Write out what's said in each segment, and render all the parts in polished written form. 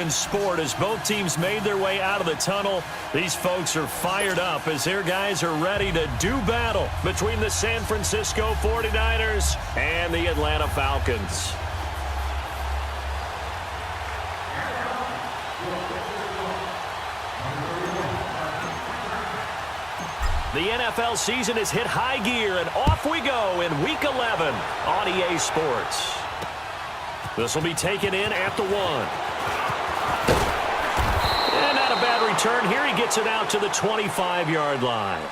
in sport as both teams made their way out of the tunnel. These folks are fired up as their guys are ready to do battle between the San Francisco 49ers and the Atlanta Falcons. The NFL season has hit high gear, and off we go in Week 11 on EA Sports. This will be taken in at the 1. And not a bad return here. He gets it out to the 25-yard line.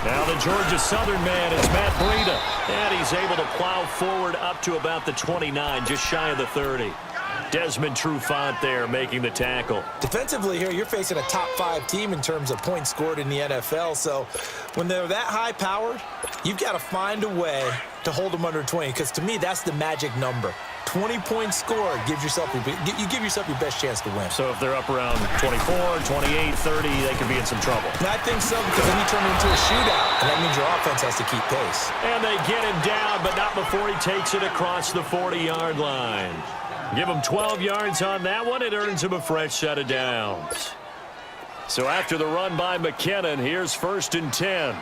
Now the Georgia Southern man is Matt Breida. And he's able to plow forward up to about the 29, just shy of the 30. Desmond Trufant there making the tackle. Defensively here, you're facing a top 5 team in terms of points scored in the NFL. So when they're that high-powered, you've got to find a way to hold them under 20. Because to me, that's the magic number. 20 points scored gives yourself you give yourself your best chance to win. So if they're up around 24, 28, 30, they could be in some trouble. And I think so, because then you turn it into a shootout, and that means your offense has to keep pace. And they get him down, but not before he takes it across the 40-yard line. Give him 12 yards on that one. It earns him a fresh set of downs. So after the run by McKinnon, here's 1st and 10.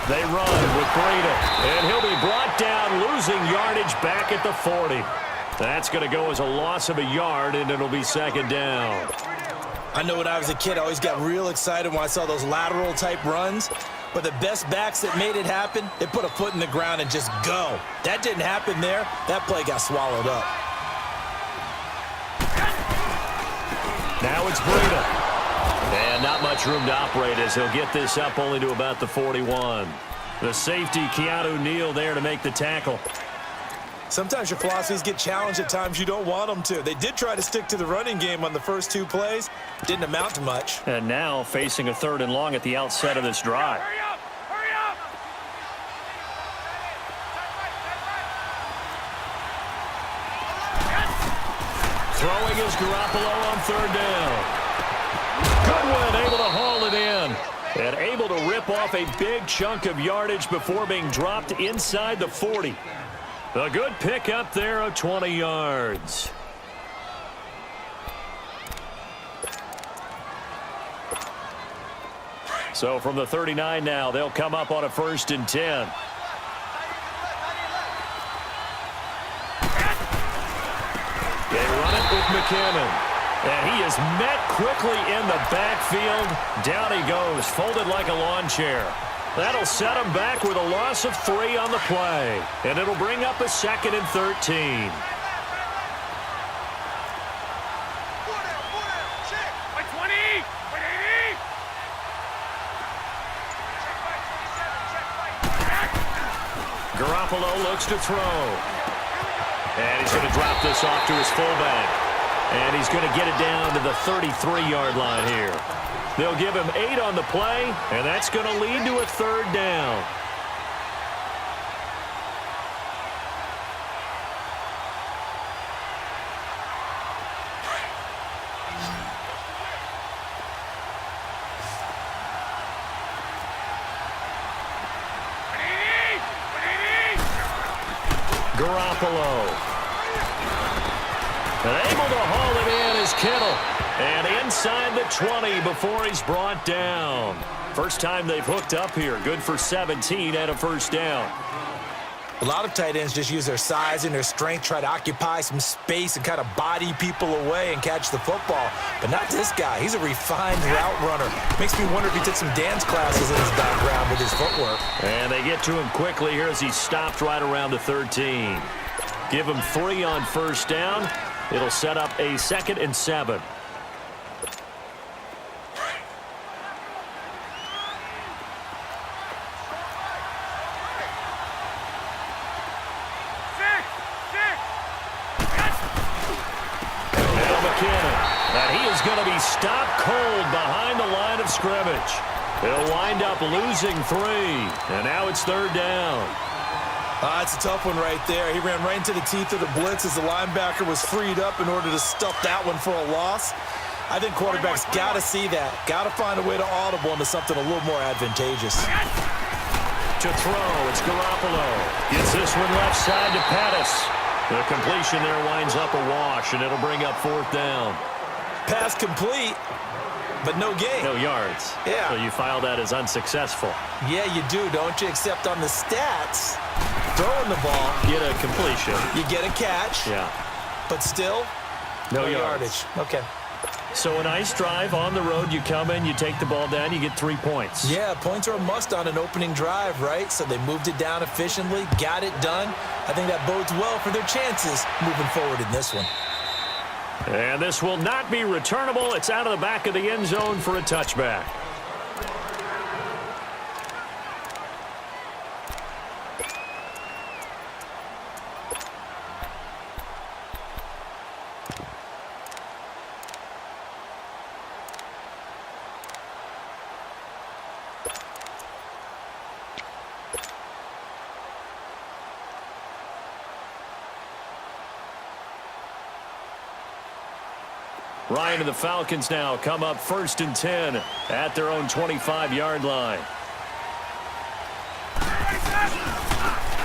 They run with Breida, and he'll be brought down, losing yardage back at the 40. That's going to go as a loss of a yard, and it'll be 2nd down. I know when I was a kid, I always got real excited when I saw those lateral-type runs. But the best backs that made it happen, they put a foot in the ground and just go. That didn't happen there. That play got swallowed up. Now it's Breida. And not much room to operate as he'll get this up only to about the 41. The safety, Keanu Neal, there to make the tackle. Sometimes your philosophies get challenged at times you don't want them to. They did try to stick to the running game on the first 2 plays. Didn't amount to much. And now facing a 3rd and long at the outset of this drive. Hurry up! Hurry up! Throwing is Garoppolo on 3rd down. Goodwin able to haul it in. And able to rip off a big chunk of yardage before being dropped inside the 40. A good pickup there of 20 yards. So from the 39 now, they'll come up on a 1st and 10. They run it with McKinnon. And he is met quickly in the backfield. Down he goes, folded like a lawn chair. That'll set him back with a loss of 3 on the play. And it'll bring up a 2nd and 13. Garoppolo looks to throw. And he's going to drop this off to his fullback. And he's going to get it down to the 33-yard line here. They'll give him 8 on the play, and that's going to lead to a 3rd down. Garoppolo. And able to haul it in is Kittle. And inside the 20 before he's brought down. First time they've hooked up here. Good for 17 and a 1st down. A lot of tight ends just use their size and their strength, try to occupy some space and kind of body people away and catch the football. But not this guy. He's a refined route runner. Makes me wonder if he took some dance classes in his background with his footwork. And they get to him quickly here as he stopped right around the 13. Give him 3 on 1st down. It'll set up a 2nd and 7. going to be stopped cold behind the line of scrimmage. He'll wind up losing 3, and now it's 3rd down. It's a tough one right there. He ran right into the teeth of the blitz as the linebacker was freed up in order to stuff that one for a loss. I think quarterbacks got to see that. Got to find a way to audible into something a little more advantageous. To throw, it's Garoppolo. Gets this one left side to Pettis. The completion there winds up a wash, and it'll bring up 4th down. Pass complete, but no gain. No yards. Yeah. So you file that as unsuccessful. Yeah, you do, don't you? Except on the stats, throwing the ball. Get a completion. You get a catch. Yeah. But still, no yardage. Okay. So a nice drive on the road. You come in, you take the ball down, you get 3 points. Yeah, points are a must on an opening drive, right? So they moved it down efficiently, got it done. I think that bodes well for their chances moving forward in this one. And this will not be returnable. It's out of the back of the end zone for a touchback. Ryan and the Falcons now come up 1st and 10 at their own 25-yard line.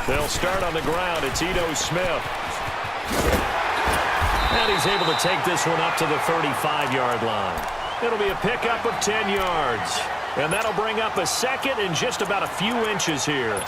They'll start on the ground. It's Ito Smith. And he's able to take this one up to the 35-yard line. It'll be a pickup of 10 yards. And that'll bring up a 2nd and just about a few inches here.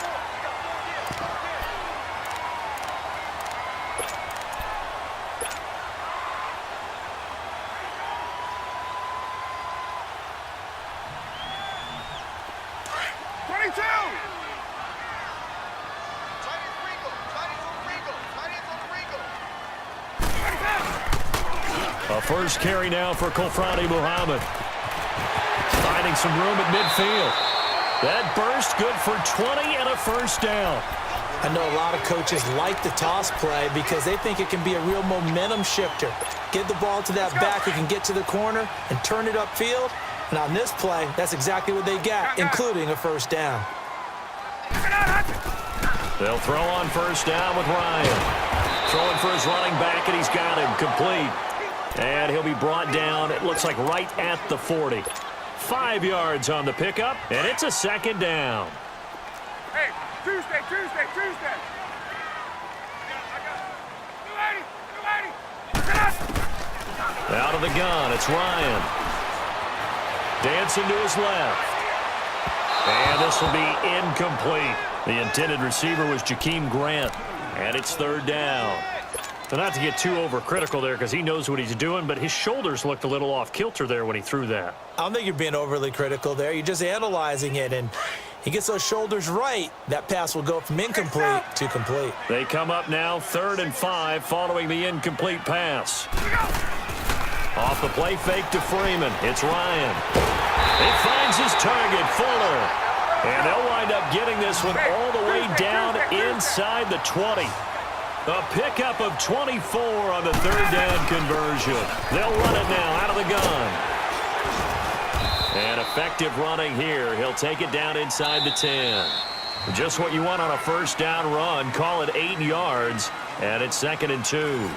A first carry now for Kofrani Muhammad. Finding some room at midfield. That burst good for 20 and a 1st down. I know a lot of coaches like the toss play because they think it can be a real momentum shifter. Get the ball to that back who can get to the corner and turn it upfield. And on this play, that's exactly what they got, including a 1st down. They'll throw on 1st down with Ryan. Throwing for his running back, and he's got him complete. And he'll be brought down, it looks like right at the 40. 5 yards on the pickup, and it's a 2nd down. Hey, Tuesday. Out of the gun, it's Ryan. Dancing to his left. And this will be incomplete. The intended receiver was Jakeem Grant, and it's 3rd down. So not to get too overcritical there because he knows what he's doing, but his shoulders looked a little off kilter there when he threw that. I don't think you're being overly critical there. You're just analyzing it, and he gets those shoulders right. That pass will go from incomplete to complete. They come up now 3rd and 5 following the incomplete pass. Off the play fake to Freeman. It's Ryan. He finds his target, Fuller. And they'll wind up getting this one all the way down inside the 20. A pickup of 24 on the 3rd down conversion. They'll run it now out of the gun. And effective running here. He'll take it down inside the 10. Just what you want on a 1st down run. Call it 8 yards. And it's 2nd and 2.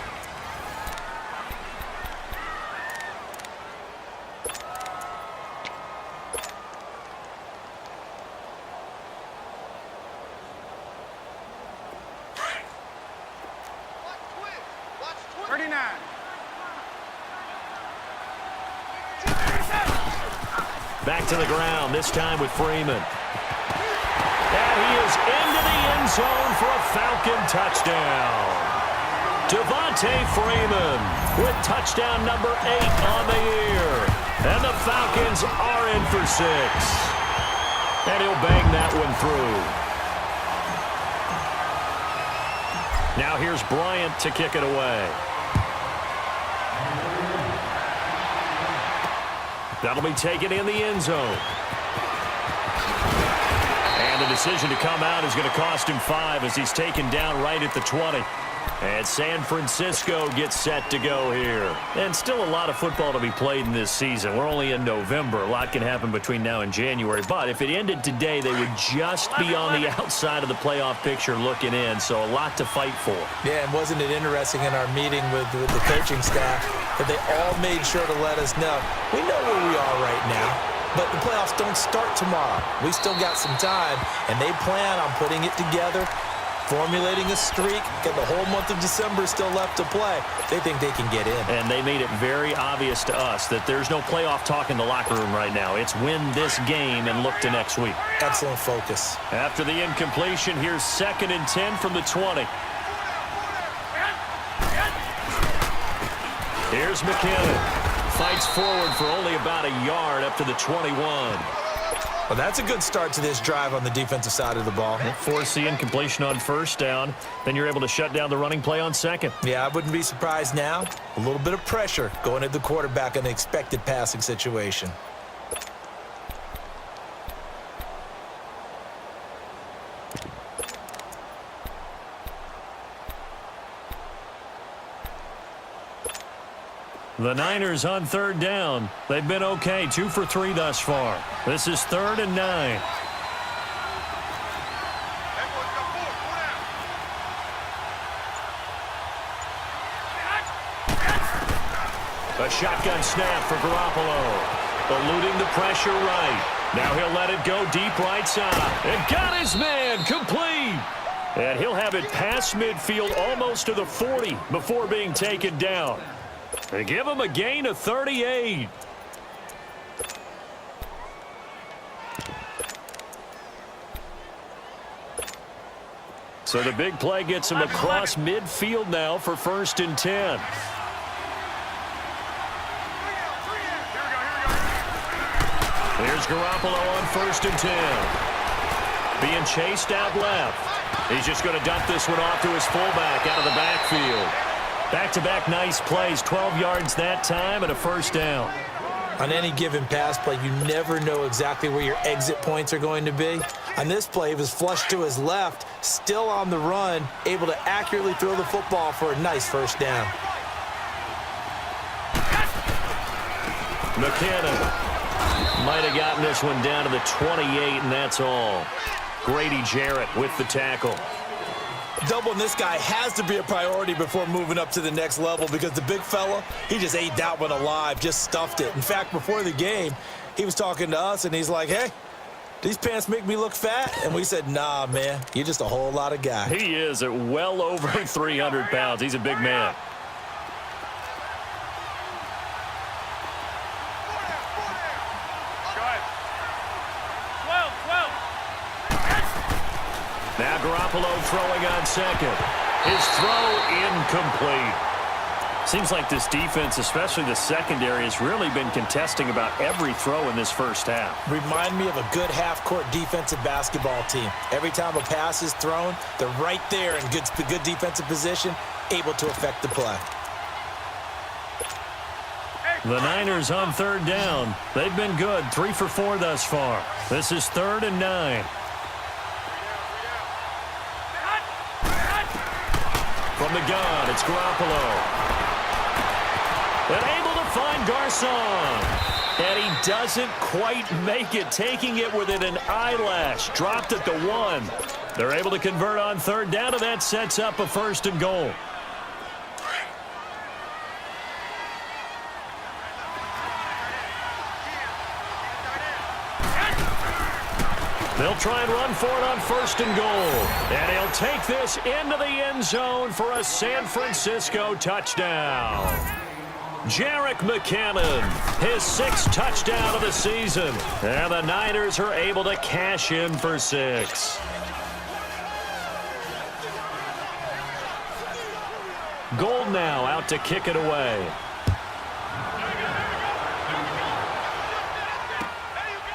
Back to the ground, this time with Freeman. And he is into the end zone for a Falcon touchdown. Devontae Freeman with touchdown number 8 on the year. And the Falcons are in for 6. And he'll bang that one through. Now here's Bryant to kick it away. That'll be taken in the end zone. And And the decision to come out is going to cost him 5 as he's taken down right at the 20. And San Francisco gets set to go here. And still a lot of football to be played in this season. We're only in November. A lot can happen between now and January. But if it ended today, they would just be on the outside of the playoff picture looking in. So a lot to fight for. Yeah, and wasn't it interesting in our meeting with the coaching staff that they all made sure to let us know, we know where we are right now, but the playoffs don't start tomorrow. We still got some time, and they plan on putting it together, formulating a streak, got the whole month of December still left to play. They think they can get in. And they made it very obvious to us that there's no playoff talk in the locker room right now. It's win this game and look to next week. Excellent focus. After the incompletion, here's 2nd and 10 from the 20. Here's McKinnon. Fights forward for only about a yard up to the 21. Well, that's a good start to this drive on the defensive side of the ball. Force the incompletion on 1st down. Then you're able to shut down the running play on 2nd. Yeah, I wouldn't be surprised now. A little bit of pressure going at the quarterback in an expected passing situation. The Niners on 3rd down. They've been okay, 2 for 3 thus far. This is 3rd and 9. A shotgun snap for Garoppolo. Eluding the pressure right. Now he'll let it go deep right side. And got his man complete. And he'll have it past midfield almost to the 40 before being taken down. They give him a gain of 38. So the big play gets him across midfield now for 1st and 10. Here's Garoppolo on 1st and 10. Being chased out left. He's just going to dump this one off to his fullback out of the backfield. Back-to-back nice plays, 12 yards that time and a 1st down. On any given pass play, you never know exactly where your exit points are going to be. On this play, he was flushed to his left, still on the run, able to accurately throw the football for a nice 1st down. McKinnon might have gotten this one down to the 28, and that's all. Grady Jarrett with the tackle. Doubling this guy has to be a priority before moving up to the next level because the big fella, he just ate that one alive, just stuffed it. In fact, before the game, he was talking to us, and he's like, hey, these pants make me look fat? And we said, nah, man, you're just a whole lot of guy. He is at well over 300 pounds. He's a big man. Now Garoppolo throwing on 2nd. His throw incomplete. Seems like this defense, especially the secondary, has really been contesting about every throw in this 1st half. Remind me of a good half-court defensive basketball team. Every time a pass is thrown, they're right there in good defensive position, able to affect the play. The Niners on 3rd down. They've been good, 3 for 4 thus far. This is 3rd and 9. From the gun, it's Garoppolo. And able to find Garcon. And he doesn't quite make it, taking it within an eyelash. Dropped at the 1. They're able to convert on 3rd down, and that sets up a 1st and goal. They'll try and run for it on 1st and goal. And he'll take this into the end zone for a San Francisco touchdown. Jerick McKinnon, his 6th touchdown of the season. And the Niners are able to cash in for 6. Gold now out to kick it away.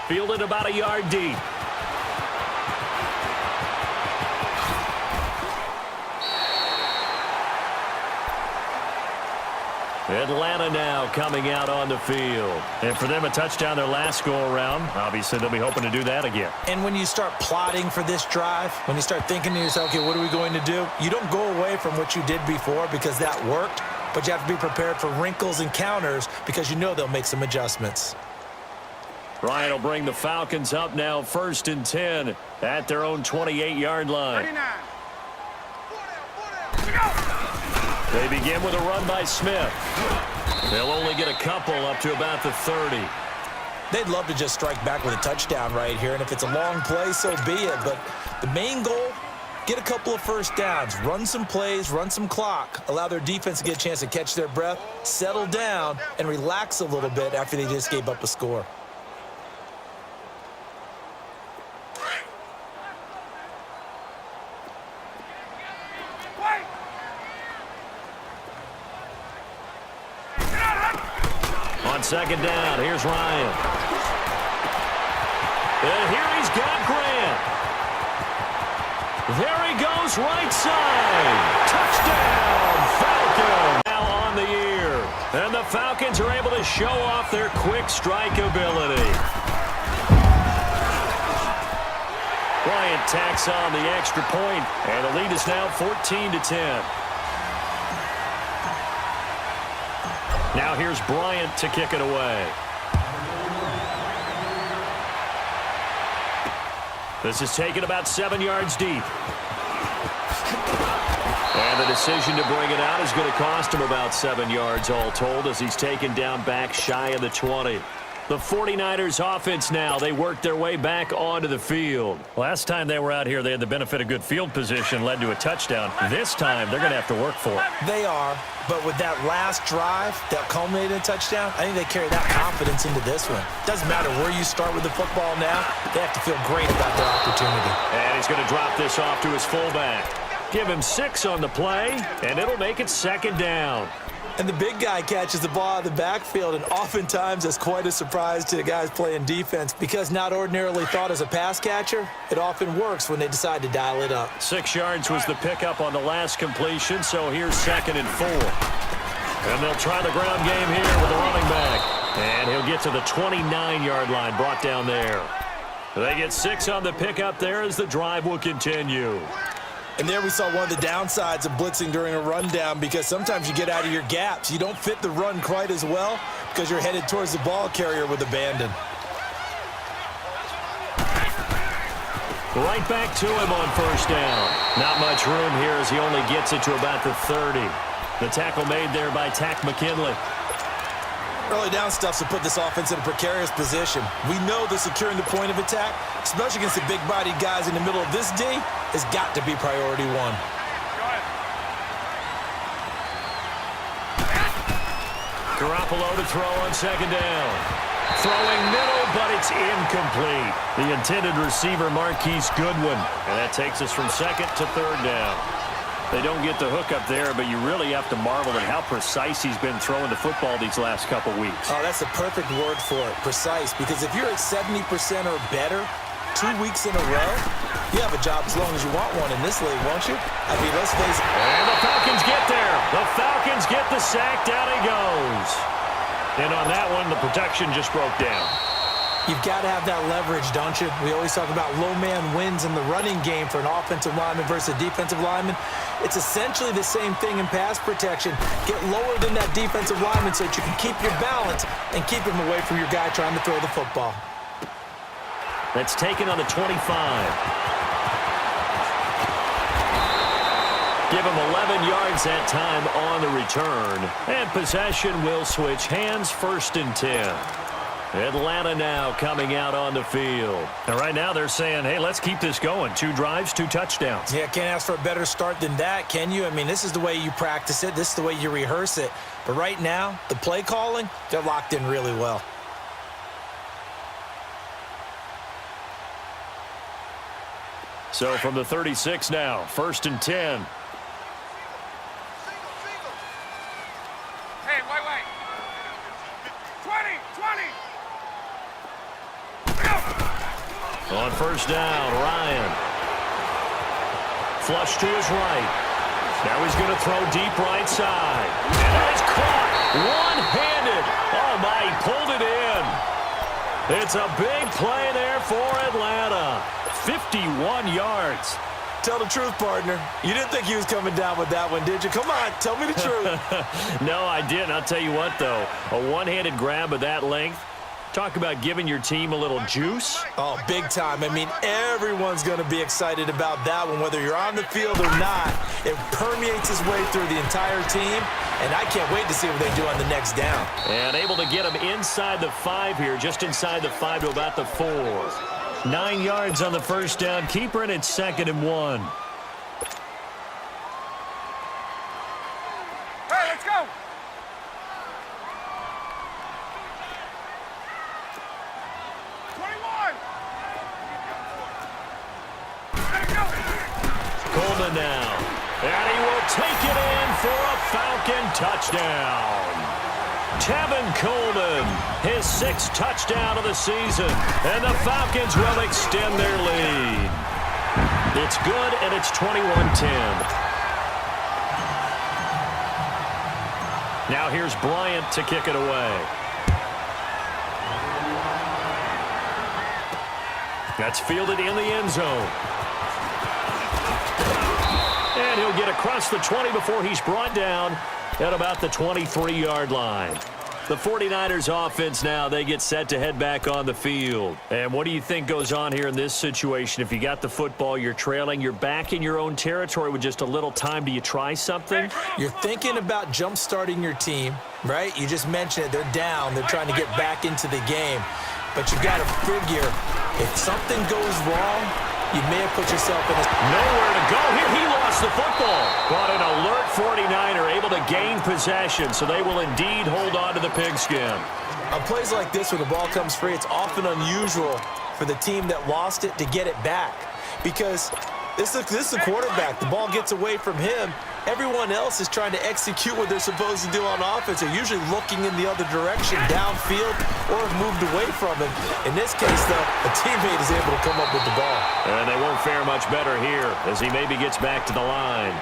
Fielded about a yard deep. Atlanta now coming out on the field. And for them, a touchdown their last go-around. Obviously, they'll be hoping to do that again. And when you start plotting for this drive, when you start thinking to yourself, okay, what are we going to do? You don't go away from what you did before because that worked, but you have to be prepared for wrinkles and counters because you know they'll make some adjustments. Ryan will bring the Falcons up now 1st and 10 at their own 28-yard line. 39. They begin with a run by Smith. They'll only get a couple up to about the 30. They'd love to just strike back with a touchdown right here, and if it's a long play, so be it. But the main goal, get a couple of first downs, run some plays, run some clock, allow their defense to get a chance to catch their breath, settle down, and relax a little bit after they just gave up a score. On 2nd down, here's Ryan. And here he's got Grant. There he goes, right side. Touchdown, Falcons. Now on the year. And the Falcons are able to show off their quick strike ability. Bryant tacks on the extra point, and the lead is now 14-10. Now here's Bryant to kick it away. This is taken about 7 yards deep. And the decision to bring it out is going to cost him about 7 yards all told as he's taken down back shy of the 20. The 49ers offense now, they worked their way back onto the field. Last time they were out here, they had the benefit of good field position, led to a touchdown. This time, they're going to have to work for it. They are, but with that last drive that culminated in a touchdown, I think they carry that confidence into this one. Doesn't matter where you start with the football now, they have to feel great about their opportunity. And he's going to drop this off to his fullback. Give him 6 on the play, and it'll make it 2nd down. And the big guy catches the ball out of the backfield, and oftentimes that's quite a surprise to the guys playing defense because not ordinarily thought as a pass catcher, it often works when they decide to dial it up. 6 yards was the pickup on the last completion, so here's 2nd and 4. And they'll try the ground game here with a running back. And he'll get to the 29-yard line, brought down there. They get 6 on the pickup there as the drive will continue. And there we saw one of the downsides of blitzing during a rundown because sometimes you get out of your gaps. You don't fit the run quite as well because you're headed towards the ball carrier with abandon. Right back to him on 1st down. Not much room here as he only gets it to about the 30. The tackle made there by Tack McKinley. Early down stuffs will put this offense in a precarious position. We know that securing the point of attack, especially against the big-bodied guys in the middle of this D, has got to be priority one. Garoppolo to throw on 2nd down. Throwing middle, but it's incomplete. The intended receiver, Marquise Goodwin. And that takes us from 2nd to 3rd down. They don't get the hook up there, but you really have to marvel at how precise he's been throwing the football these last couple weeks. Oh, that's the perfect word for it, precise. Because if you're at 70% or better 2 weeks in a row, you have a job as long as you want one in this league, won't you? I mean, let's face it. And the Falcons get there. The Falcons get the sack. Down he goes. And on that one, the protection just broke down. You've got to have that leverage, don't you? We always talk about low man wins in the running game for an offensive lineman versus a defensive lineman. It's essentially the same thing in pass protection. Get lower than that defensive lineman so that you can keep your balance and keep him away from your guy trying to throw the football. That's taken on the 25. Give him 11 yards that time on the return. And possession will switch hands, 1st and 10. Atlanta now coming out on the field. And right now they're saying, hey, let's keep this going. 2 drives, 2 touchdowns. Yeah, can't ask for a better start than that, can you? I mean, this is the way you practice it. This is the way you rehearse it. But right now, the play calling, they're locked in really well. So from the 36 now, 1st and 10. Hey, wait. 20. On 1st down, Ryan. Flush to his right. Now he's going to throw deep right side. And that is caught one-handed. Oh, my, he pulled it in. It's a big play there for Atlanta. 51 yards. Tell the truth, partner. You didn't think he was coming down with that one, did you? Come on, tell me the truth. No, I didn't. I'll tell you what, though. A one-handed grab of that length. Talk about giving your team a little juice. Oh, big time. I mean, everyone's going to be excited about that one, whether you're on the field or not. It permeates its way through the entire team, and I can't wait to see what they do on the next down. And able to get him inside the 5 here, just inside the 5 to about the 4. 9 yards on the first down. Keeper, and it's 2nd and 1. Hey, let's go. Coleman now. And he will take it in for a Falcon touchdown. Tevin Coleman, his 6th touchdown of the season. And the Falcons will extend their lead. It's good, and it's 21-10. Now here's Bryant to kick it away. That's fielded in the end zone. And he'll get across the 20 before he's brought down at about the 23-yard line. The 49ers offense now, they get set to head back on the field. And what do you think goes on here in this situation? If you got the football, you're trailing, you're back in your own territory with just a little time. Do you try something? You're thinking about jump-starting your team, right? You just mentioned it. They're down. They're trying to get back into the game. But you got to figure, if something goes wrong, you may have put yourself in a... Nowhere to go here. He lost the football. But an alert 49er able to gain possession, so they will indeed hold on to the pigskin. On plays like this, when the ball comes free, it's often unusual for the team that lost it to get it back. Because this is the quarterback. The ball gets away from him. Everyone else is trying to execute what they're supposed to do on offense. They're usually looking in the other direction, downfield, or have moved away from him. In this case, though, a teammate is able to come up with the ball. And they won't fare much better here as he maybe gets back to the line.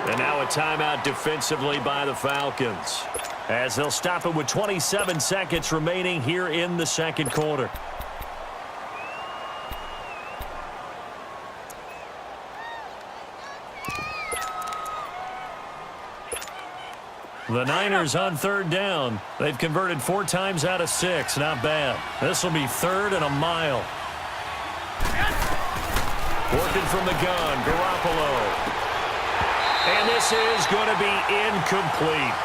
And now a timeout defensively by the Falcons, as they'll stop it with 27 seconds remaining here in the second quarter. The Niners on 3rd down. They've converted 4 times out of 6. Not bad. This will be 3rd and a mile. Working from the gun, Garoppolo. And this is going to be incomplete.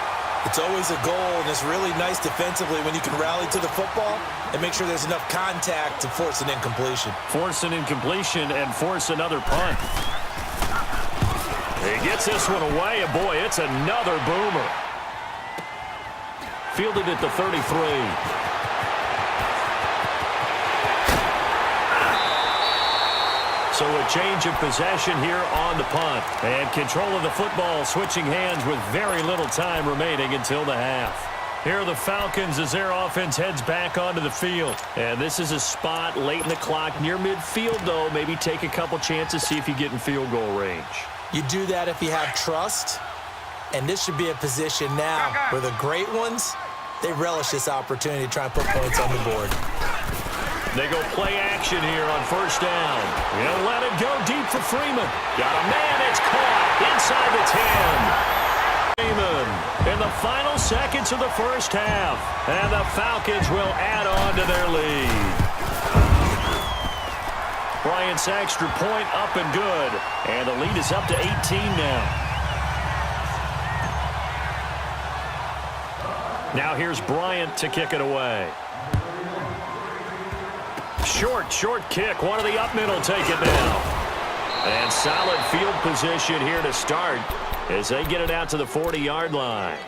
It's always a goal, and it's really nice defensively when you can rally to the football and make sure there's enough contact to force an incompletion. Force an incompletion and force another punt. He gets this one away, and boy, it's another boomer. Fielded at the 33. So a change of possession here on the punt. And control of the football switching hands with very little time remaining until the half. Here are the Falcons as their offense heads back onto the field. And this is a spot late in the clock near midfield, though. Maybe take a couple chances, see if you get in field goal range. You do that if you have trust. And this should be a position now where the great ones, they relish this opportunity to try and put points on the board. They go play action here on 1st down. He'll let it go deep for Freeman. Got a man, it's caught inside the 10. Freeman in the final seconds of the first half. And the Falcons will add on to their lead. Bryant's extra point up and good. And the lead is up to 18 now. Now here's Bryant to kick it away. Short kick. One of the up middle take it now. And solid field position here to start as they get it out to the 40-yard line.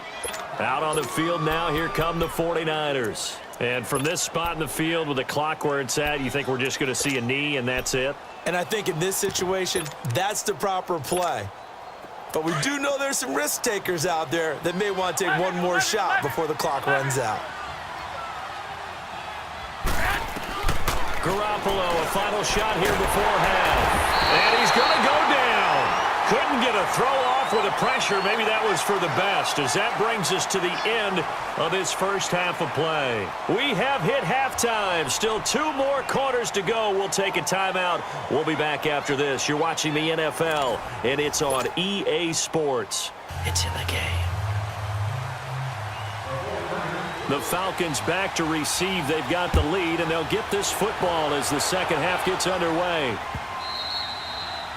Out on the field now, here come the 49ers. And from this spot in the field with the clock where it's at, you think we're just going to see a knee and that's it? And I think in this situation, that's the proper play. But we do know there's some risk takers out there that may want to take one more shot before the clock runs out. Garoppolo, a final shot here before half. And he's going to go down. Couldn't get a throw off off with the pressure. Maybe that was for the best, as that brings us to the end of this first half of play. We have hit halftime. Still 2 more quarters to go. We'll take a timeout. We'll be back after this. You're watching the NFL, and it's on EA Sports. It's in the game. The Falcons back to receive. They've got the lead, and they'll get this football as the second half gets underway.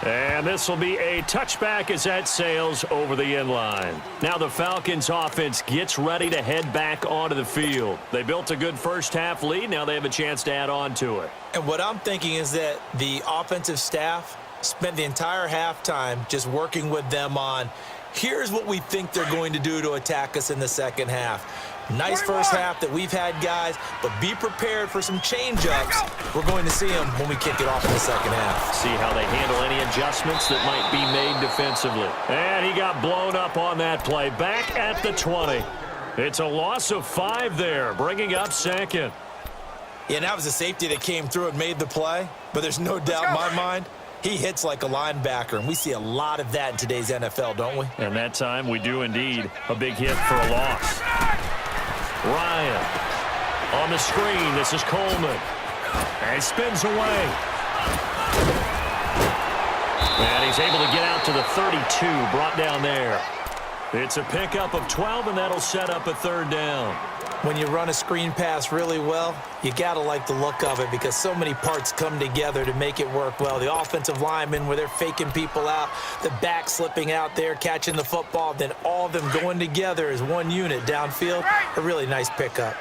And this will be a touchback as that sails over the end line. Now the Falcons offense gets ready to head back onto the field. They built a good first half lead. Now they have a chance to add on to it. And what I'm thinking is that the offensive staff spent the entire halftime just working with them on, here's what we think they're going to do to attack us in the second half. Nice first half that we've had, guys, but be prepared for some change-ups. We're going to see them when we kick it off in the second half. See how they handle any adjustments that might be made defensively. And he got blown up on that play. Back at the 20. It's a loss of 5 there, bringing up second. Yeah, and that was a safety that came through and made the play, but there's no doubt in my mind he hits like a linebacker, and we see a lot of that in today's NFL, don't we? And that time we do indeed. A big hit for a loss. Ryan on the screen. This is Coleman. And he spins away. And he's able to get out to the 32, brought down there. It's a pickup of 12, and that'll set up a third down. When you run a screen pass really well, you got to like the look of it because so many parts come together to make it work well. The offensive linemen, where they're faking people out, the back slipping out there, catching the football, then all of them going together as one unit downfield. A really nice pickup.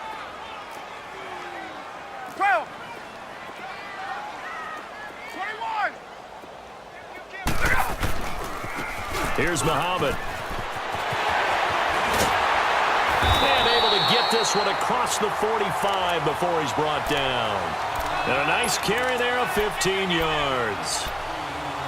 12. 21. Here's Muhammad. And able to get this one across the 45 before he's brought down. And a nice carry there of 15 yards.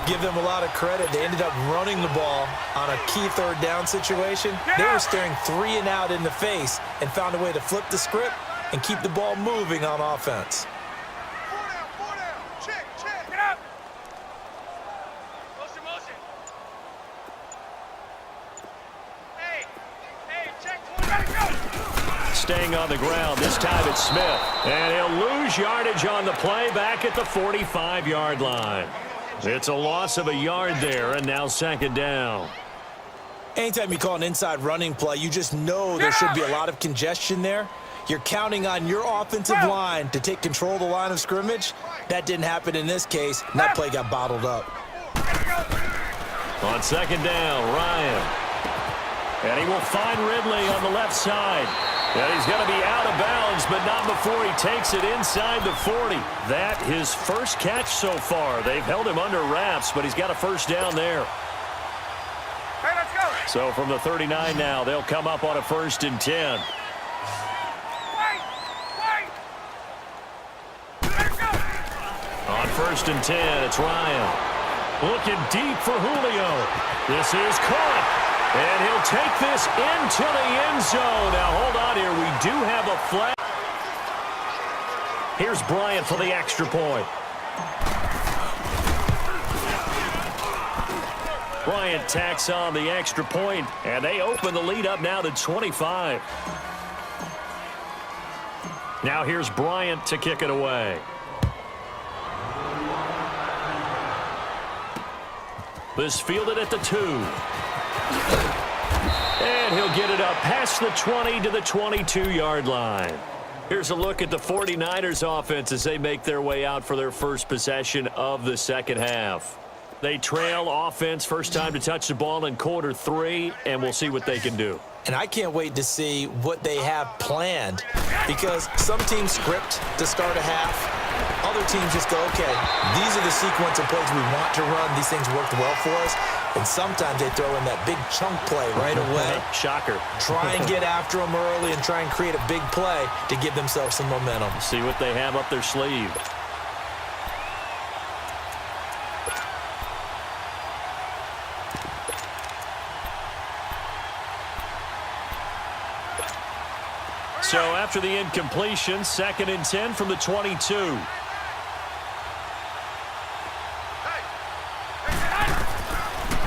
Give them a lot of credit. They ended up running the ball on a key third down situation. They were staring 3 and out in the face and found a way to flip the script and keep the ball moving on offense. 4 down. Check. Get up. Motion. Hey, check. Go. Staying on the ground. This time it's Smith. And he'll lose yardage on the play back at the 45-yard line. It's a loss of a yard there, and now second down. Anytime you call an inside running play, you just know there should be a lot of congestion there. You're counting on your offensive line to take control of the line of scrimmage. That didn't happen in this case, and that play got bottled up. On second down, Ryan. And he will find Ridley on the left side. And he's going to be out of bounds, but not before he takes it inside the 40. That his first catch so far. They've held him under wraps, but he's got a first down there. Hey, let's go. So from the 39 now, they'll come up on a 1st and 10. Wait. Let's go. On 1st and 10, it's Ryan. Looking deep for Julio. This is caught. And he'll take this into the end zone. Now, hold on here. We do have a flag. Here's Bryant for the extra point. Bryant tacks on the extra point, and they open the lead up now to 25. Now here's Bryant to kick it away. This fielded at the 2. And he'll get it up past the 20 to the 22-yard line. Here's a look at the 49ers offense as they make their way out for their first possession of the second half. They trail offense, first time to touch the ball in quarter 3, and we'll see what they can do. And I can't wait to see what they have planned, because some teams script to start a half. Other teams just go, okay, these are the sequence of plays we want to run. These things worked well for us. And sometimes they throw in that big chunk play right away. Shocker. Try and get after them early and try and create a big play to give themselves some momentum. See what they have up their sleeve. So after the incompletion, 2nd and 10 from the 22.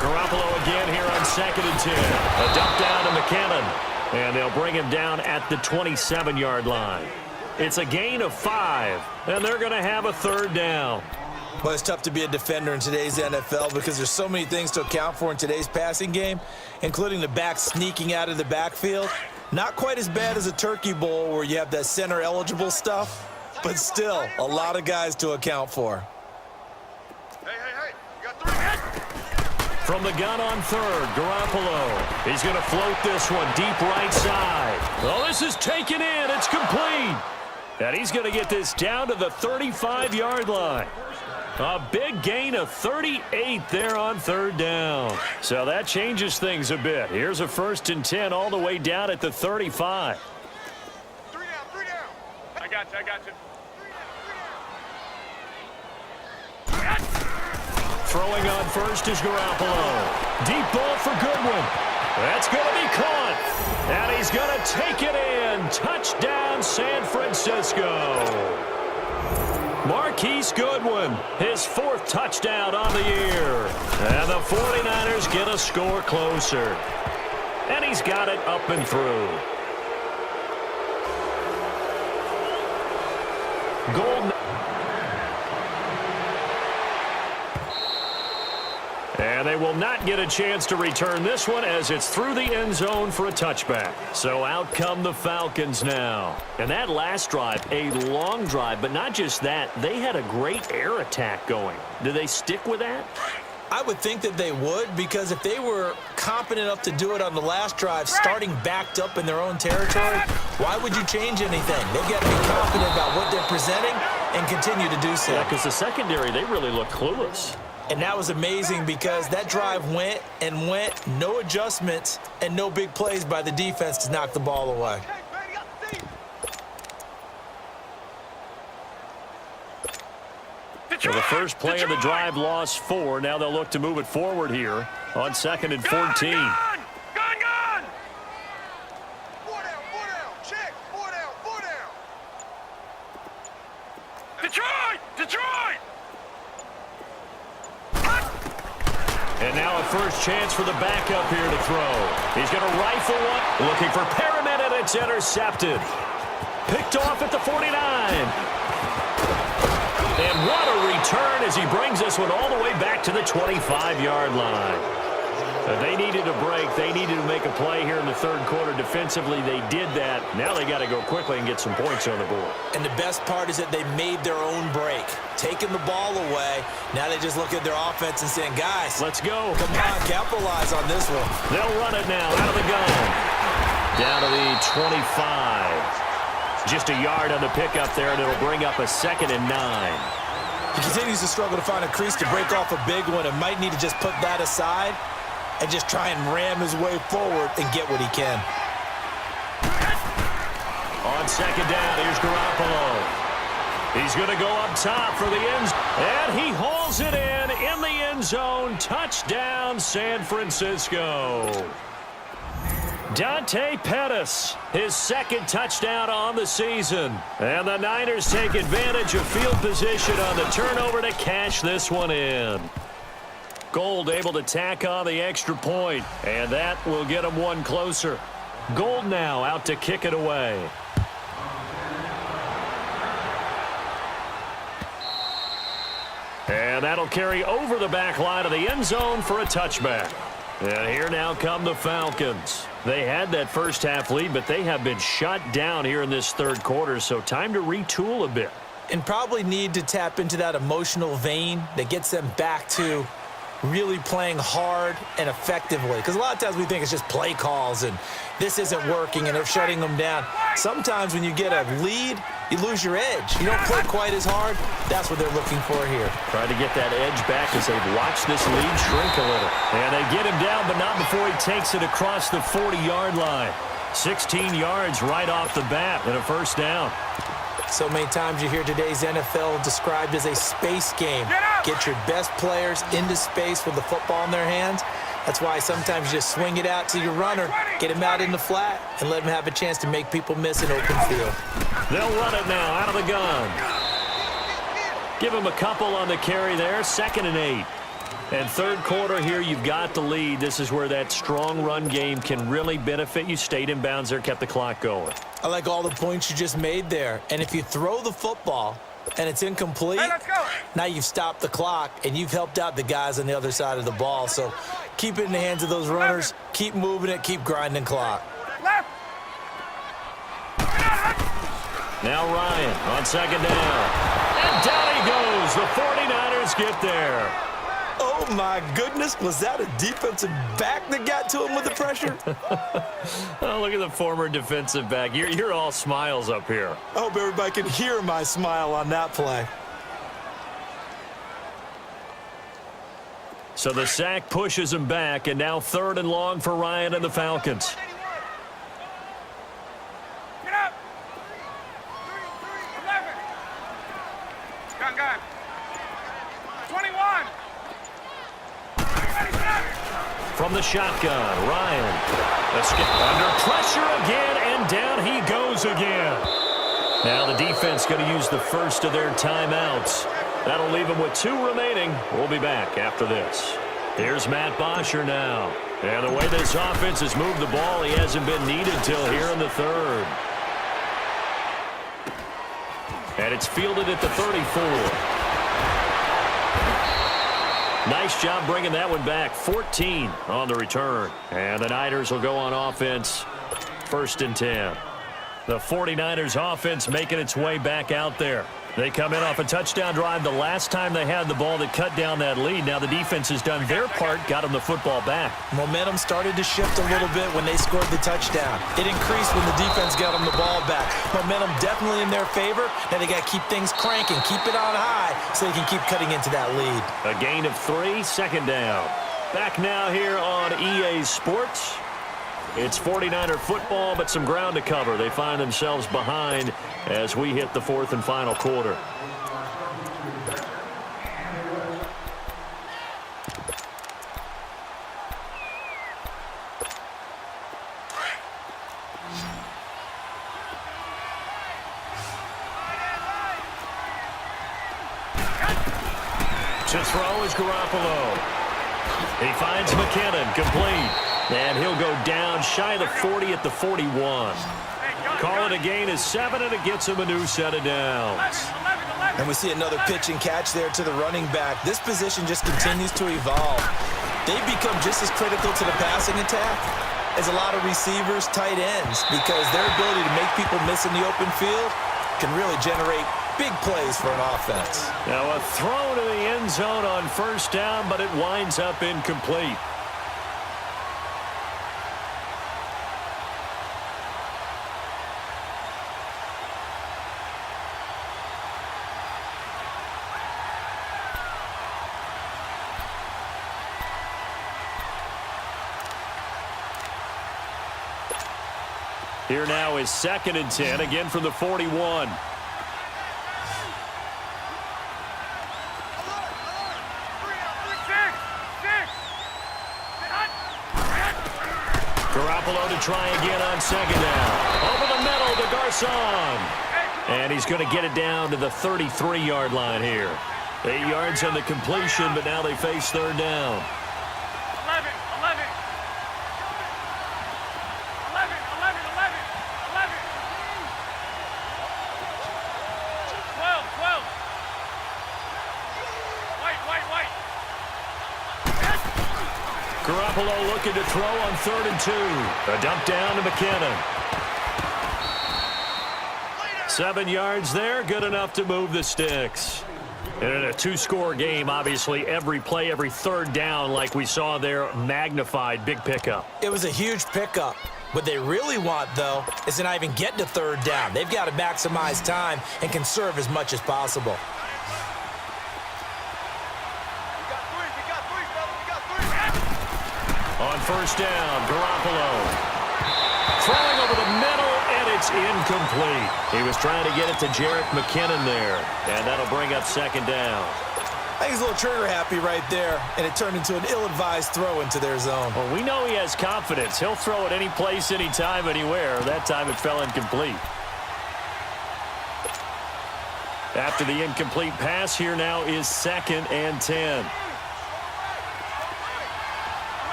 Garoppolo again here on 2nd and 10. A dump down to McKinnon. And they'll bring him down at the 27-yard line. It's a gain of 5, and they're going to have a 3rd down. Well, it's tough to be a defender in today's NFL because there's so many things to account for in today's passing game, including the back sneaking out of the backfield. Not quite as bad as a turkey bowl where you have that center-eligible stuff, but still a lot of guys to account for. Hey, you got 3 hits. From the gun on 3rd, Garoppolo. He's going to float this one deep right side. Oh, this is taken in. It's complete. And he's going to get this down to the 35-yard line. A big gain of 38 there on 3rd down. So that changes things a bit. Here's a 1st and 10 all the way down at the 35. 3 down. I got you. Throwing on 1st is Garoppolo. Deep ball for Goodwin. That's going to be caught. And he's going to take it in. Touchdown, San Francisco. Marquise Goodwin, his 4th touchdown on the year. And the 49ers get a score closer. And he's got it up and through. Golden. And they will not get a chance to return this one as it's through the end zone for a touchback. So out come the Falcons now. And that last drive, a long drive, but not just that. They had a great air attack going. Do they stick with that? I would think that they would, because if they were competent enough to do it on the last drive, starting backed up in their own territory, why would you change anything? They've got to be confident about what they're presenting and continue to do so. Yeah, because the secondary, they really look clueless. And that was amazing because that drive went, no adjustments, and no big plays by the defense to knock the ball away. So the first play of the drive lost 4. Now they'll look to move it forward here on 2nd and 14. Gun! 4 down. Check. 4 down. Detroit! And now a first chance for the backup here to throw. He's going to rifle one. Looking for Perriman, and it's intercepted. Picked off at the 49. And what a return as he brings this one all the way back to the 25-yard line. They needed a break. They needed to make a play here in the 3rd quarter. Defensively, they did that. Now they got to go quickly and get some points on the board. And the best part is that they made their own break. Taking the ball away. Now they just look at their offense and saying, guys, let's go. Come on, capitalize on this one. They'll run it now out of the gun. Down to the 25. Just a yard on the pickup there, and it'll bring up a 2nd and 9. He continues to struggle to find a crease to break off a big one and might need to just put that aside and just try and ram his way forward and get what he can. On 2nd down, here's Garoppolo. He's going to go up top for the end zone. And he hauls it in the end zone. Touchdown, San Francisco. Dante Pettis, his 2nd touchdown on the season. And the Niners take advantage of field position on the turnover to cash this one in. Gold able to tack on the extra point, and that will get them one closer. Gold now out to kick it away. And that'll carry over the back line of the end zone for a touchback. And here now come the Falcons. They had that first half lead, but they have been shut down here in this 3rd quarter, so time to retool a bit. And probably need to tap into that emotional vein that gets them back to really playing hard and effectively. Because a lot of times we think it's just play calls and this isn't working and they're shutting them down. Sometimes when you get a lead, you lose your edge. You don't play quite as hard. That's what they're looking for here. Trying to get that edge back as they've watched this lead shrink a little. And they get him down, but not before he takes it across the 40-yard line. 16 yards right off the bat and a first down. So many times you hear today's NFL described as a space game. Get your best players into space with the football in their hands. That's why sometimes you just swing it out to your runner, get him out in the flat, and let him have a chance to make people miss an open field. They'll run it now out of the gun. Give him a couple on the carry there. 2nd and 8. And third quarter here, you've got the lead. This is where that strong run game can really benefit you. Stayed in bounds there, kept the clock going. I like all the points you just made there. And if you throw the football and it's incomplete, Hey, let's go. now you've stopped the clock and you've helped out the guys on the other side of the ball. So keep it in the hands of those runners. Keep moving it. Keep grinding clock. Left. Now Ryan on second down. And down he goes. The 49ers get there. Oh, my goodness. Was that a defensive back that got to him with the pressure? Oh, look at the former defensive back. You're all smiles up here. I hope everybody can hear my smile on that play. So the sack pushes him back, and now 3rd and long for Ryan and the Falcons. Get up. 11. Gun. 21. Ready, set. From the shotgun, Ryan. Under pressure again, and down he goes again. Now the defense going to use the first of their timeouts. That'll leave them with 2 remaining. We'll be back after this. Here's Matt Bosher now. And the way this offense has moved the ball, he hasn't been needed till here in the 3rd. And it's fielded at the 34. Nice job bringing that one back. 14 on the return. And the Niners will go on offense. 1st and 10. The 49ers offense making its way back out there. They come in off a touchdown drive the last time they had the ball that cut down that lead. Now the defense has done their part, got them the football back. Momentum started to shift a little bit when they scored the touchdown. It increased when the defense got them the ball back. Momentum definitely in their favor. Now they got to keep things cranking, keep it on high so they can keep cutting into that lead. A gain of 3, 2nd down. Back now here on EA Sports. It's 49er football, but some ground to cover. They find themselves behind as we hit the 4th and final quarter. To throw is Garoppolo. He finds McKinnon, complete. And he'll go down shy of the 40 at the 41. Call it a gain of 7, and it gets him a new set of downs. And we see another pitch and catch there to the running back. This position just continues to evolve. They've become just as critical to the passing attack as a lot of receivers, tight ends, because their ability to make people miss in the open field can really generate big plays for an offense. Now a throw to the end zone on 1st down, but it winds up incomplete. Here now is 2nd and 10, again from the 41. Garoppolo to try again on 2nd down. Over the middle to Garcon. And he's going to get it down to the 33-yard line here. 8 yards on the completion, but now they face 3rd down. 12. White. Garoppolo looking to throw on 3rd and 2. A dump down to McKinnon. 7 yards there, good enough to move the sticks. And in a 2-score game, obviously every play, every 3rd down like we saw there, magnified, big pickup. It was a huge pickup. What they really want, though, is to not even get to 3rd down. They've got to maximize time and conserve as much as possible. On 1st down, Garoppolo. Throwing over the middle, and it's incomplete. He was trying to get it to Jerick McKinnon there, and that'll bring up 2nd down. I think he's a little trigger happy right there, and it turned into an ill-advised throw into their zone. Well, we know he has confidence. He'll throw it any place, anytime, anywhere. That time it fell incomplete. After the incomplete pass, here now is 2nd and 10.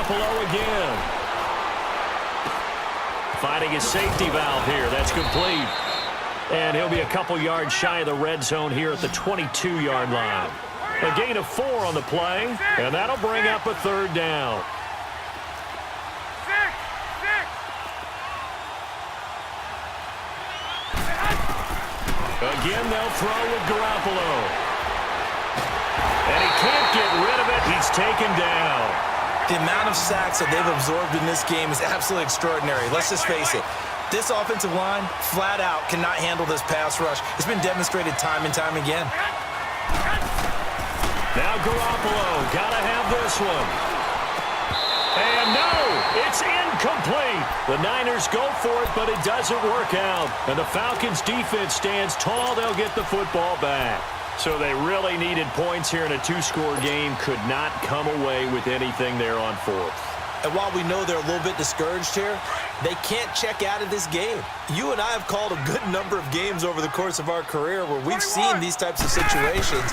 Garoppolo again. Finding his safety valve here. That's complete. And he'll be a couple yards shy of the red zone here at the 22-yard line. A gain of 4 on the play, and that'll bring up a third down. Again, they'll throw with Garoppolo. And he can't get rid of it. He's taken down. The amount of sacks that they've absorbed in this game is absolutely extraordinary. Let's just face it. This offensive line, flat out, cannot handle this pass rush. It's been demonstrated time and time again. Now Garoppolo, gotta have this one. And no, it's incomplete. The Niners go for it, but it doesn't work out. And the Falcons' defense stands tall. They'll get the football back. So they really needed points here in a 2-score game. Could not come away with anything there on 4th. And while we know they're a little bit discouraged here, they can't check out of this game. You and I have called a good number of games over the course of our career where we've seen these types of situations.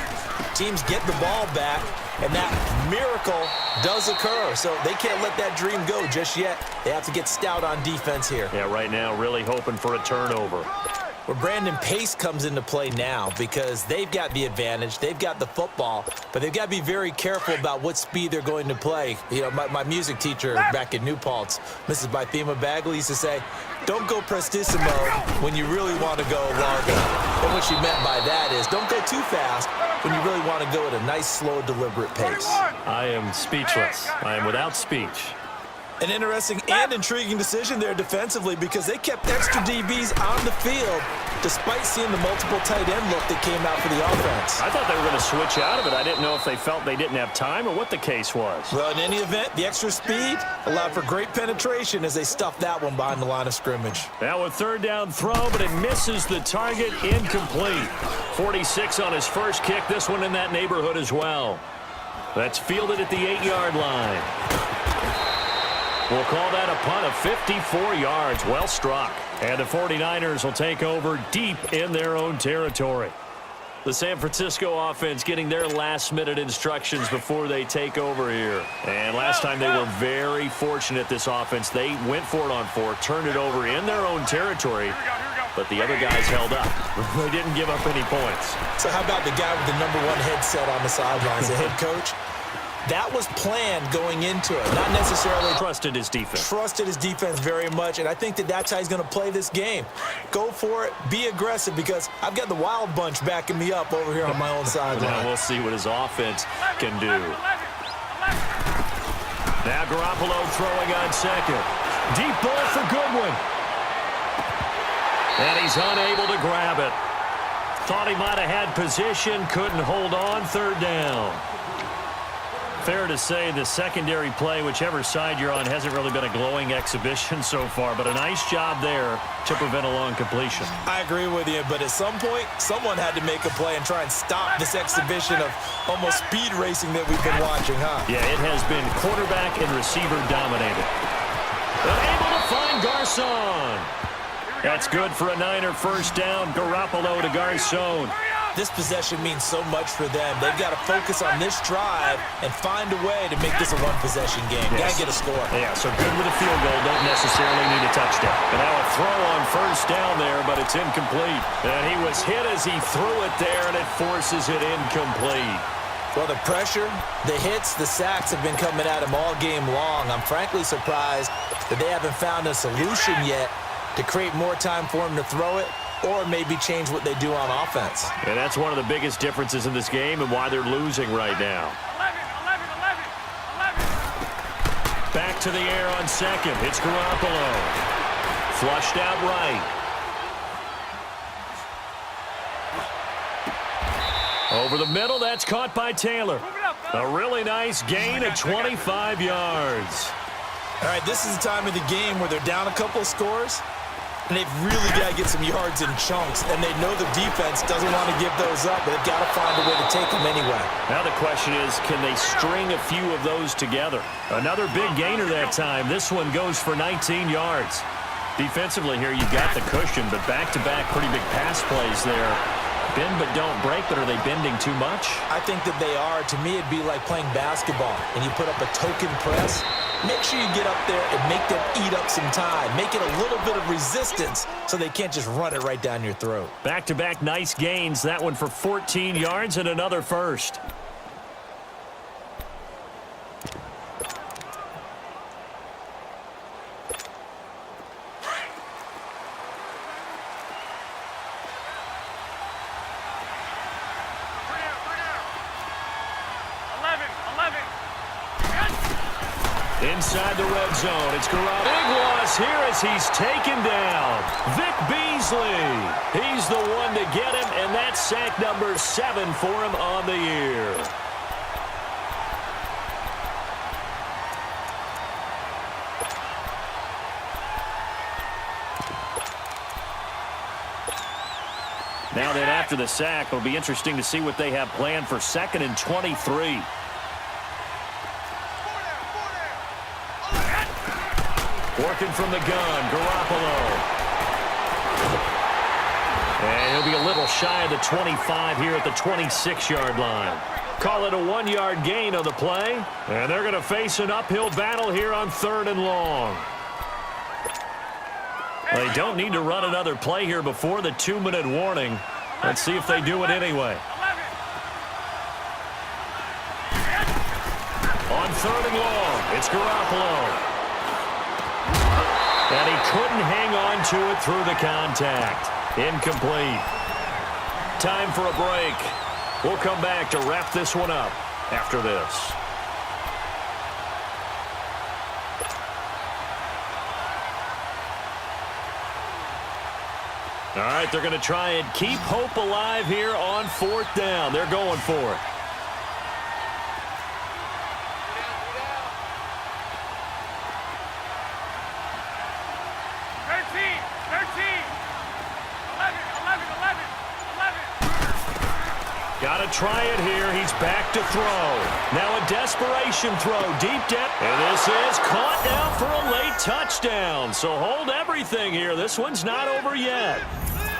Teams get the ball back, and that miracle does occur. So they can't let that dream go just yet. They have to get stout on defense here. Yeah, right now really hoping for a turnover. Where Brandon Pace comes into play now because they've got the advantage. They've got the football, but they've got to be very careful about what speed they're going to play. You know, my music teacher back in New Paltz, Mrs. Bythema Bagley, used to say, don't go prestissimo when you really want to go largo. And what she meant by that is don't go too fast when you really want to go at a nice, slow, deliberate pace. I am speechless. I am without speech. An interesting and intriguing decision there defensively because they kept extra DBs on the field despite seeing the multiple tight end look that came out for the offense. I thought they were going to switch out of it. I didn't know if they felt they didn't have time or what the case was. Well, in any event, the extra speed allowed for great penetration as they stuffed that one behind the line of scrimmage. Now a third down throw, but it misses the target. Incomplete. 46 on his first kick. This one in that neighborhood as well. That's fielded at the 8-yard line. We'll call that a punt of 54 yards. Well struck. And the 49ers will take over deep in their own territory. The San Francisco offense getting their last-minute instructions before they take over here. And last time they were very fortunate, this offense. They went for it on 4, turned it over in their own territory, but the other guys held up. They didn't give up any points. So how about the guy with the #1 headset on the sidelines, the head coach? That was planned going into it, not necessarily trusted his defense. Trusted his defense very much, and I think that's how he's going to play this game. Go for it, be aggressive, because I've got the wild bunch backing me up over here on my own sideline. Now we'll see what his offense can do. Now Garoppolo throwing on second. Deep ball for Goodwin. And he's unable to grab it. Thought he might have had position, couldn't hold on, third down. Fair to say the secondary play, whichever side you're on, hasn't really been a glowing exhibition so far, but a nice job there to prevent a long completion. I agree with you, but at some point, someone had to make a play and try and stop this exhibition of almost speed racing that we've been watching, huh? Yeah, it has been quarterback and receiver dominated. But able to find Garcon. That's good for a Niner first down. Garoppolo to Garcon. This possession means so much for them. They've got to focus on this drive and find a way to make this a one-possession game. Yes. Got to get a score. Yeah, so good with a field goal. Don't necessarily need a touchdown. And now a throw on first down there, but it's incomplete. And he was hit as he threw it there, and it forces it incomplete. Well, the pressure, the hits, the sacks have been coming at him all game long. I'm frankly surprised that they haven't found a solution yet to create more time for him to throw it, or maybe change what they do on offense. And that's one of the biggest differences in this game and why they're losing right now. 11. Back to the air on second. It's Garoppolo. Flushed out right. Over the middle, that's caught by Taylor. A really nice gain of 25 yards. All right, this is the time of the game where they're down a couple of scores, and they've really got to get some yards in chunks, and they know the defense doesn't want to give those up, but they've got to find a way to take them anyway. Now the question is, can they string a few of those together? Another big gainer that time. This one goes for 19 yards. Defensively here, you've got the cushion, but back-to-back pretty big pass plays there. bend but don't break, but are they bending too much? I think that they are. To me, it'd be like playing basketball, and you put up a token press. Make sure you get up there and make them eat up some time. Make it a little bit of resistance so they can't just run it right down your throat. Back-to-back nice gains. That one for 14 yards and another first. Inside the red zone, it's Garoppolo. Big loss here as he's taken down. Vic Beasley. He's the one to get him, and that's sack number 7 for him on the year. Now then, after the sack, it'll be interesting to see what they have planned for 2nd and 23. Working from the gun, Garoppolo. And he'll be a little shy of the 25 here at the 26-yard line. Call it a 1-yard gain on the play. And they're going to face an uphill battle here on 3rd and long. They don't need to run another play here before the 2-minute warning. Let's see if they do it anyway. On 3rd and long, it's Garoppolo. And he couldn't hang on to it through the contact. Incomplete. Time for a break. We'll come back to wrap this one up after this. All right, they're going to try and keep hope alive here on 4th down. They're going for it. Got to try it here. He's back to throw. Now a desperation throw. Deep depth. And this is caught now for a late touchdown. So hold everything here. This one's not over yet.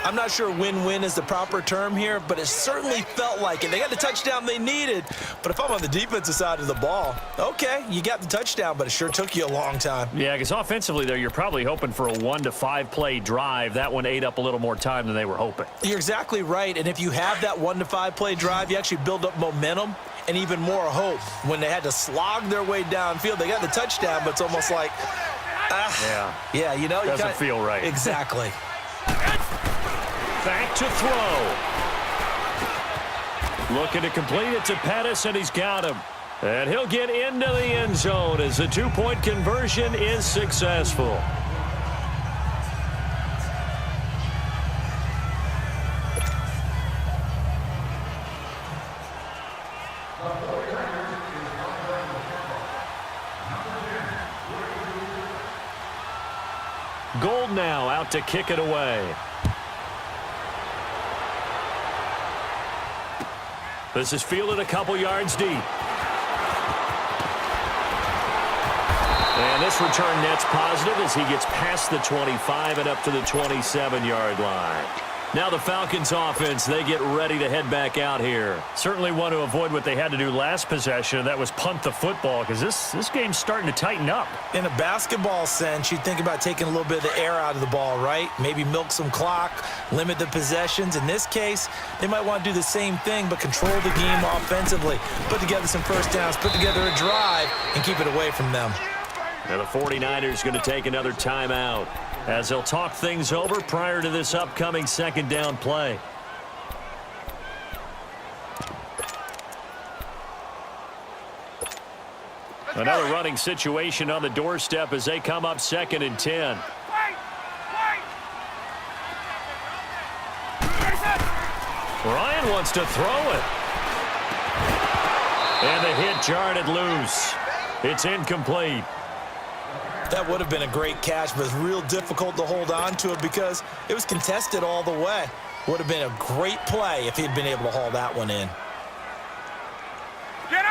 I'm not sure win-win is the proper term here, but it certainly felt like it. They got the touchdown they needed, but if I'm on the defensive side of the ball, okay, you got the touchdown, but it sure took you a long time. Yeah, because offensively, though, you're probably hoping for a 1 to 5 play drive. That one ate up a little more time than they were hoping. You're exactly right, and if you have that 1 to 5 play drive, you actually build up momentum and even more hope. When they had to slog their way downfield, they got the touchdown, but it's almost like, yeah, you know. Doesn't feel right. Exactly. Back to throw. Looking to complete it to Pettis, and he's got him. And he'll get into the end zone as the 2-point conversion is successful. Gold now out to kick it away. This is fielded a couple yards deep. And this return net's positive as he gets past the 25 and up to the 27-yard line. Now the Falcons offense, they get ready to head back out here. Certainly want to avoid what they had to do last possession, and that was punt the football, because this game's starting to tighten up. In a basketball sense, you think about taking a little bit of the air out of the ball, right? Maybe milk some clock, limit the possessions. In this case, they might want to do the same thing, but control the game offensively. Put together some first downs, put together a drive, and keep it away from them. And the 49ers going to take another timeout as they'll talk things over prior to this upcoming 2nd down play. Another running situation on the doorstep as they come up 2nd and 10. Ryan wants to throw it. And the hit jarred it loose. It's incomplete. That would have been a great catch, but it's real difficult to hold on to it because it was contested all the way. Would have been a great play if he'd been able to haul that one in.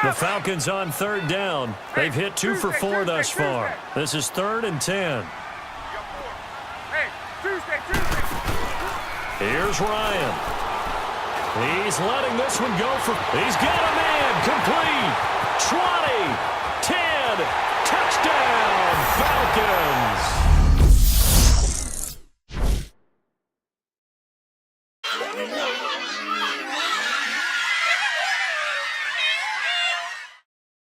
The Falcons on 3rd down. They've hit 2 for 4 thus far. This is 3rd and 10. Here's Ryan. He's letting this one go for... He's got a man complete. 20.